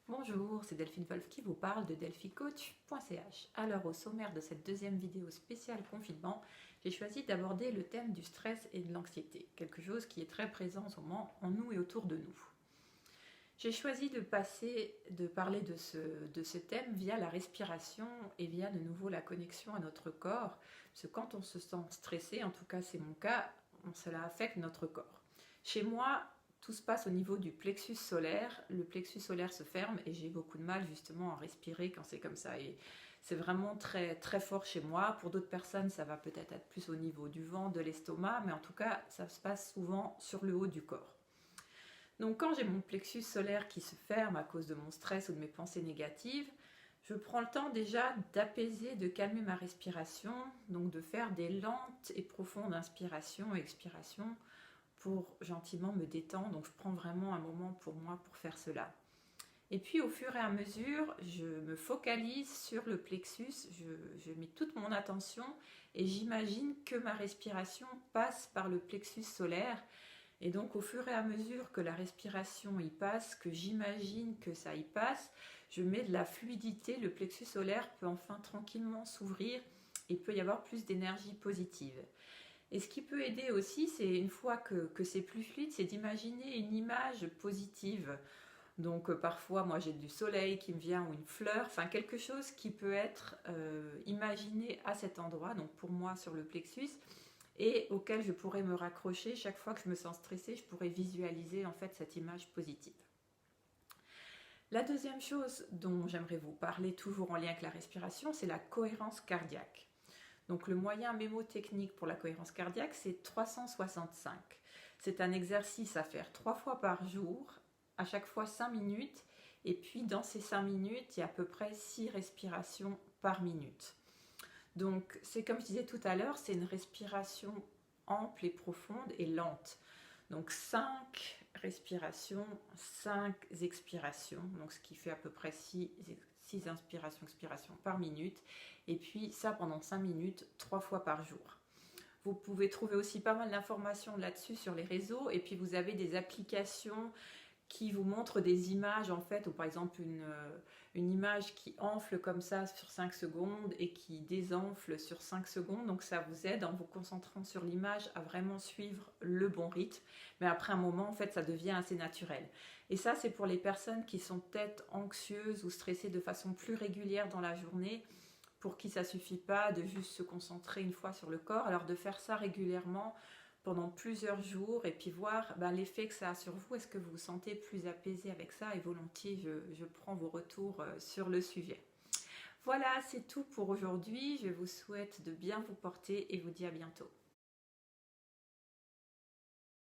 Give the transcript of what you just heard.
Bonjour, c'est Delphine Wolf qui vous parle de delphicoach.ch. Alors au sommaire de cette deuxième vidéo spéciale confinement, j'ai choisi d'aborder le thème du stress et de l'anxiété, quelque chose qui est très présent en ce moment en nous et autour de nous. J'ai choisi de parler de ce thème via la respiration et via de nouveau la connexion à notre corps, parce que quand on se sent stressé, en tout cas c'est mon cas, cela affecte notre corps. Chez moi, tout se passe au niveau du plexus solaire. Le plexus solaire se ferme et j'ai beaucoup de mal justement à respirer quand c'est comme ça. Et c'est vraiment très, très fort chez moi. Pour d'autres personnes, ça va peut-être être plus au niveau du ventre, de l'estomac, mais en tout cas, ça se passe souvent sur le haut du corps. Donc quand j'ai mon plexus solaire qui se ferme à cause de mon stress ou de mes pensées négatives, je prends le temps déjà d'apaiser, de calmer ma respiration, donc de faire des lentes et profondes inspirations et expirations pour gentiment me détendre. Donc je prends vraiment un moment pour moi pour faire cela. Et puis au fur et à mesure, je me focalise sur le plexus, je mets toute mon attention et j'imagine que ma respiration passe par le plexus solaire. Et donc au fur et à mesure que la respiration y passe, que j'imagine que ça y passe, je mets de la fluidité, le plexus solaire peut enfin tranquillement s'ouvrir et peut y avoir plus d'énergie positive. Et ce qui peut aider aussi, c'est une fois que c'est plus fluide, c'est d'imaginer une image positive. Donc parfois, moi j'ai du soleil qui me vient ou une fleur, enfin quelque chose qui peut être imaginé à cet endroit, donc pour moi sur le plexus, et auquel je pourrais me raccrocher chaque fois que je me sens stressée, je pourrais visualiser en fait cette image positive. La deuxième chose dont j'aimerais vous parler, toujours en lien avec la respiration, c'est la cohérence cardiaque. Donc le moyen mémotechnique pour la cohérence cardiaque, c'est 365. C'est un exercice à faire 3 fois par jour, à chaque fois 5 minutes, et puis dans ces 5 minutes, il y a à peu près 6 respirations par minute. Donc c'est comme je disais tout à l'heure, c'est une respiration ample et profonde et lente. Donc 5 respirations, 5 expirations, donc ce qui fait à peu près 6 inspirations, expirations par minute. Et puis ça pendant 5 minutes, 3 fois par jour. Vous pouvez trouver aussi pas mal d'informations là-dessus sur les réseaux. Et puis vous avez des applications qui vous montrent des images en fait, ou par exemple une image qui enfle comme ça sur 5 secondes et qui désenfle sur 5 secondes. Donc ça vous aide en vous concentrant sur l'image à vraiment suivre le bon rythme. Mais après un moment, en fait, ça devient assez naturel. Et ça, c'est pour les personnes qui sont peut-être anxieuses ou stressées de façon plus régulière dans la journée, pour qui ça ne suffit pas de juste se concentrer une fois sur le corps. Alors de faire ça régulièrement pendant plusieurs jours et puis voir l'effet que ça a sur vous. Est-ce que vous vous sentez plus apaisé avec ça? Et volontiers, je prends vos retours sur le sujet. Voilà, c'est tout pour aujourd'hui. Je vous souhaite de bien vous porter et vous dis à bientôt.